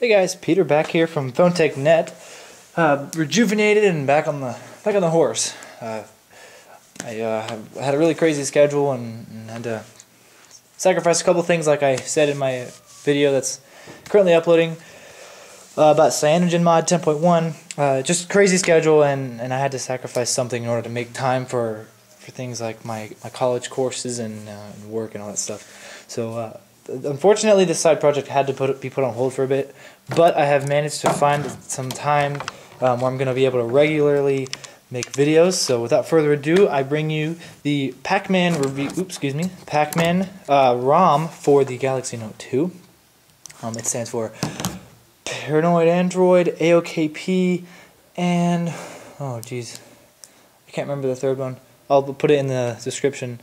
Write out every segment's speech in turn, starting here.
Hey guys, Peter back here from PhoneTech.net, rejuvenated and back on the horse. I had a really crazy schedule and had to sacrifice a couple things, like I said in my video that's currently uploading about CyanogenMod 10.1. Just crazy schedule, and I had to sacrifice something in order to make time for things like my college courses and work and all that stuff. So unfortunately, this side project had to be put on hold for a bit, but I have managed to find some time where I'm going to be able to regularly make videos. So without further ado, I bring you the Pac-Man review. Pac-Man ROM for the Galaxy Note 2. It stands for Paranoid Android, AOKP, and oh geez, I can't remember the third one. I'll put it in the description.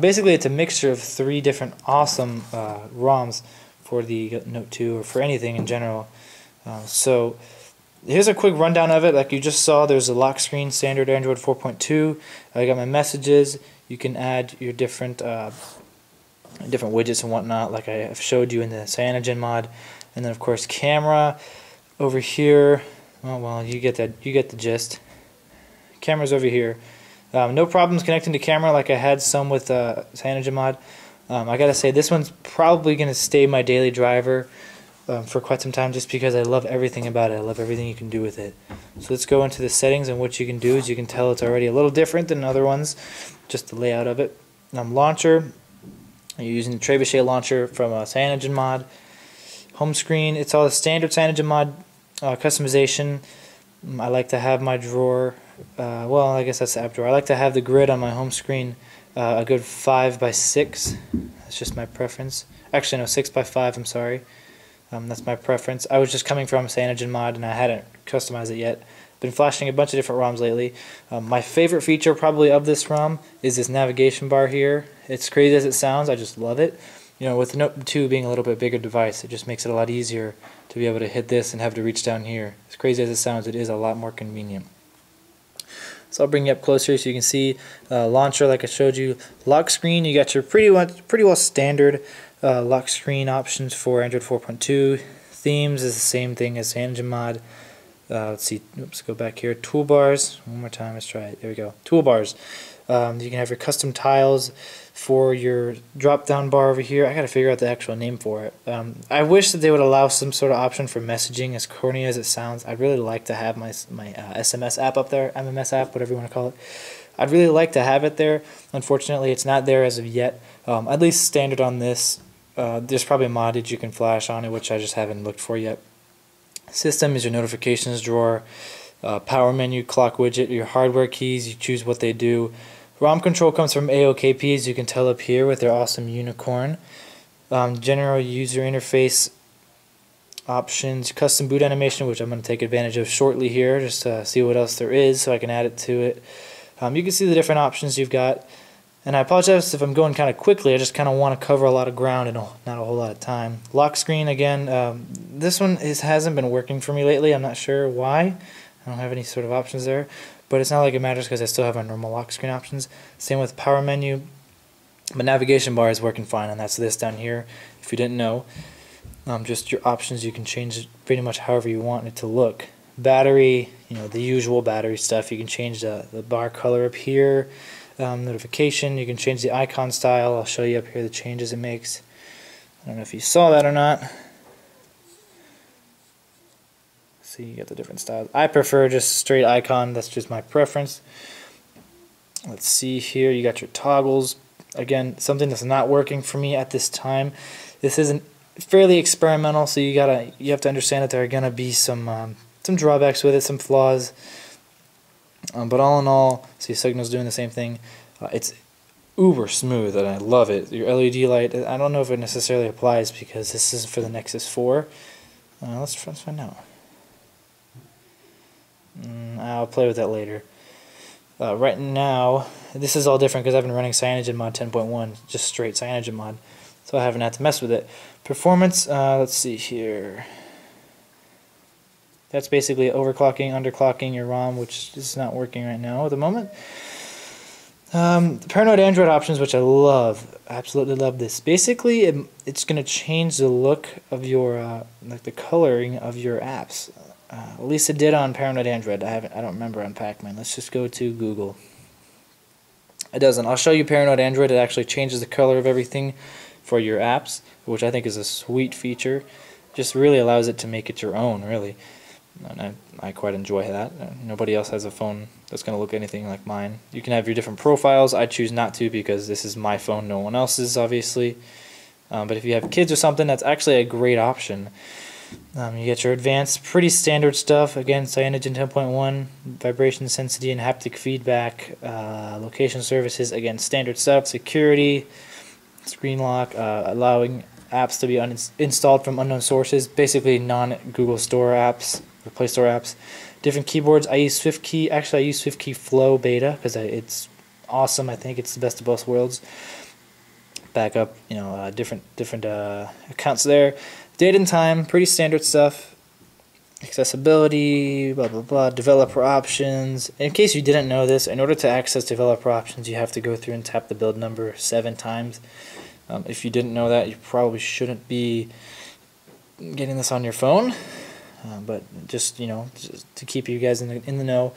Basically, it's a mixture of 3 different awesome ROMs for the Note 2, or for anything in general. So here's a quick rundown of it. Like you just saw, there's a lock screen, standard Android 4.2. I got my messages. You can add your different widgets and whatnot, like I showed you in the CyanogenMod. And then of course camera over here. Oh well, you get the gist. Camera's over here. No problems connecting to camera like I had some with CyanogenMod. I gotta say, this one's probably gonna stay my daily driver for quite some time, just because I love everything about it. I love everything you can do with it. So let's go into the settings, and what you can do is you can tell it's already a little different than other ones, just the layout of it. Launcher, you're using the trebuchet launcher from CyanogenMod. Home screen, it's all the standard CyanogenMod customization. I like to have my drawer, well, I guess that's the app drawer. I like to have the grid on my home screen a good 5x6. That's just my preference. Actually, no, 6x5, I'm sorry. That's my preference. I was just coming from CyanogenMod and I hadn't customized it yet. Been flashing a bunch of different ROMs lately. My favorite feature probably of this ROM is this navigation bar here. It's crazy as it sounds, I just love it. You know, with the Note 2 being a little bit bigger device, it just makes it a lot easier to be able to hit this and have to reach down here. As crazy as it sounds, it is a lot more convenient. So I'll bring you up closer so you can see launcher, like I showed you. Lock screen, you got your pretty well standard lock screen options for Android 4.2. Themes is the same thing as CyanogenMod. Let's see, oops, go back here. Toolbars, one more time, let's try it. There we go. Toolbars. You can have your custom tiles for your drop down bar over here. I gotta figure out the actual name for it. I wish that they would allow some sort of option for messaging, as corny as it sounds. I'd really like to have my SMS app up there, MMS app, whatever you want to call it. I'd really like to have it there. Unfortunately, it's not there as of yet. At least standard on this. There's probably modded you can flash on it, which I just haven't looked for yet. System is your notifications drawer. Power menu, clock widget, your hardware keys, you choose what they do. ROM control comes from AOKP, as you can tell up here with their awesome unicorn. General user interface options, custom boot animation, which I'm going to take advantage of shortly here, just to see what else there is so I can add it to it. You can see the different options you've got. And I apologize if I'm going kind of quickly. I just kind of want to cover a lot of ground in not a whole lot of time. Lock screen, again, this one hasn't been working for me lately. I'm not sure why. I don't have any sort of options there. But it's not like it matters because I still have my normal lock screen options. Same with power menu. But navigation bar is working fine, and that's this down here, if you didn't know. Just your options, you can change it pretty much however you want it to look. Battery, you know, the usual battery stuff. You can change the bar color up here. Notification, you can change the icon style. I'll show you up here the changes it makes. I don't know if you saw that or not. See, you get the different styles. I prefer just straight icon. That's just my preference. Let's see here. You got your toggles. Again, something that's not working for me at this time. This isn't fairly experimental, so you have to understand that there are gonna be some drawbacks with it, some flaws. But all in all, see, Signal's doing the same thing. It's uber smooth, and I love it. Your LED light, I don't know if it necessarily applies because this is for the Nexus 4. Let's find out. I'll play with that later. Right now, this is all different because I've been running CyanogenMod 10.1, just straight CyanogenMod, so I haven't had to mess with it. Performance, let's see here. That's basically overclocking, underclocking your ROM, which is not working right now at the moment. The paranoid Android options, which I love, absolutely love this. Basically, it's going to change the look of your, like the coloring of your apps. At least it did on paranoid Android. I don't remember on Pac-Man. Let's just go to Google. It doesn't. I'll show you paranoid Android. It actually changes the color of everything for your apps, which I think is a sweet feature. Just really allows it to make it your own, really. And I quite enjoy that. Nobody else has a phone that's going to look anything like mine. You can have your different profiles. I choose not to because this is my phone, no one else's, obviously. But if you have kids or something, that's actually a great option. You get your advanced, pretty standard stuff. Again, Cyanogen 10.1, vibration density and haptic feedback, location services. Again, standard stuff, security, screen lock, allowing apps to be installed from unknown sources, basically non-Google Store apps, or Play Store apps. Different keyboards. I use SwiftKey. Actually, I use SwiftKey Flow Beta because it's awesome. I think it's the best of both worlds. Backup, different accounts there. Date and time, pretty standard stuff. Accessibility, blah blah blah. Developer options. In case you didn't know this, in order to access developer options, you have to go through and tap the build number 7 times. If you didn't know that, you probably shouldn't be getting this on your phone. But just just to keep you guys in the know,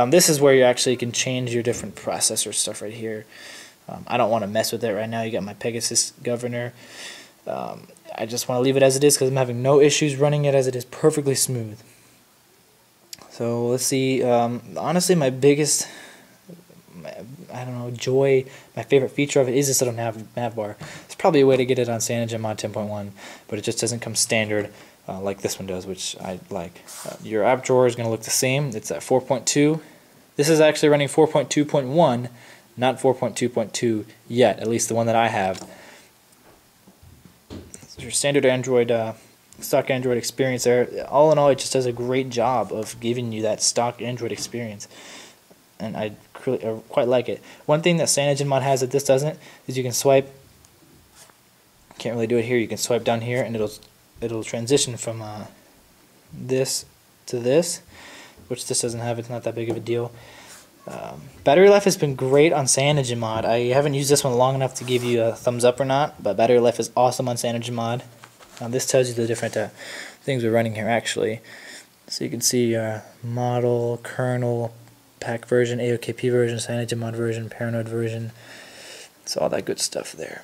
this is where you actually can change your different processor stuff right here. I don't want to mess with it right now. You got my Pegasus governor. I just want to leave it as it is because I'm having no issues running it as it is, perfectly smooth. So let's see. Honestly, my biggest, joy, my favorite feature of it is this little nav bar. It's probably a way to get it on Cyanogen Mod 10.1, but it just doesn't come standard like this one does, which I like. Your app drawer is going to look the same. It's at 4.2. This is actually running 4.2.1, not 4.2.2 yet, at least the one that I have. It's your standard Android, stock Android experience there. All in all, it just does a great job of giving you that stock Android experience, and I quite like it. One thing that Cyanogen Mod has that this doesn't is you can swipe. Can't really do it here. You can swipe down here, and it'll transition from this to this, which this doesn't have. It's not that big of a deal. Battery life has been great on Cyanogen Mod. I haven't used this one long enough to give you a thumbs up or not, but battery life is awesome on Cyanogen Mod. This tells you the different things we're running here actually. So you can see model, kernel, PAC version, AOKP version, Cyanogen Mod version, Paranoid version. It's all that good stuff there.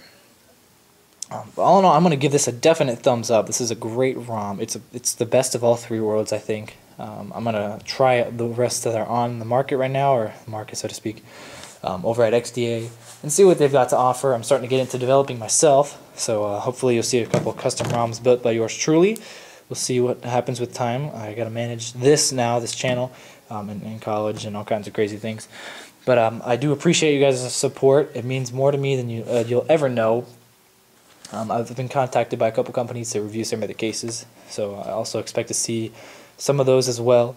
But all in all, I'm going to give this a definite thumbs up. This is a great ROM. It's the best of all 3 worlds, I think. I'm going to try the rest that are on the market right now, or market, so to speak, over at XDA, and see what they've got to offer. I'm starting to get into developing myself, so hopefully you'll see a couple of custom ROMs built by yours truly. We'll see what happens with time. I got to manage this channel, in college and all kinds of crazy things. But I do appreciate you guys' support. It means more to me than you'll ever know. I've been contacted by a couple companies to review some of the cases, so I also expect to see some of those as well.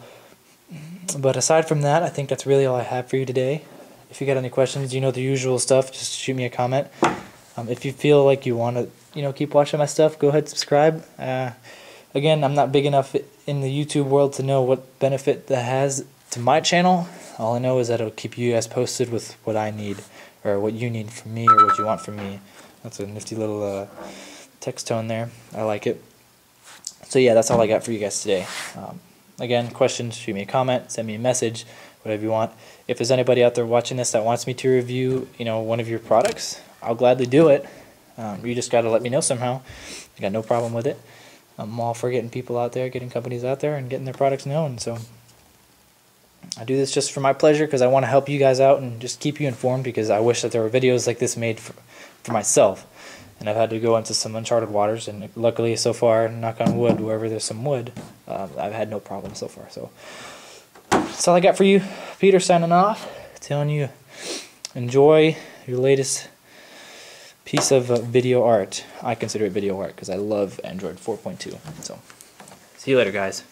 But aside from that, I think that's really all I have for you today. If you got any questions, the usual stuff, just shoot me a comment. If you feel like you want to keep watching my stuff, go ahead and subscribe. Again, I'm not big enough in the YouTube world to know what benefit that has to my channel. All I know is that it'll keep you guys posted with what I need, or what you need from me, or what you want from me. That's a nifty little text tone there. I like it. So yeah, that's all I got for you guys today. Again, questions, shoot me a comment, send me a message, whatever you want. If there's anybody out there watching this that wants me to review, one of your products, I'll gladly do it. You just got to let me know somehow. I got no problem with it. I'm all for getting people out there, getting companies out there, and getting their products known. So I do this just for my pleasure because I want to help you guys out and just keep you informed, because I wish that there were videos like this made for myself. And I've had to go into some uncharted waters, and luckily so far, knock on wood, wherever there's some wood, I've had no problem so far. So that's all I got for you. Peter signing off, telling you enjoy your latest piece of video art. I consider it video art because I love Android 4.2. So see you later, guys.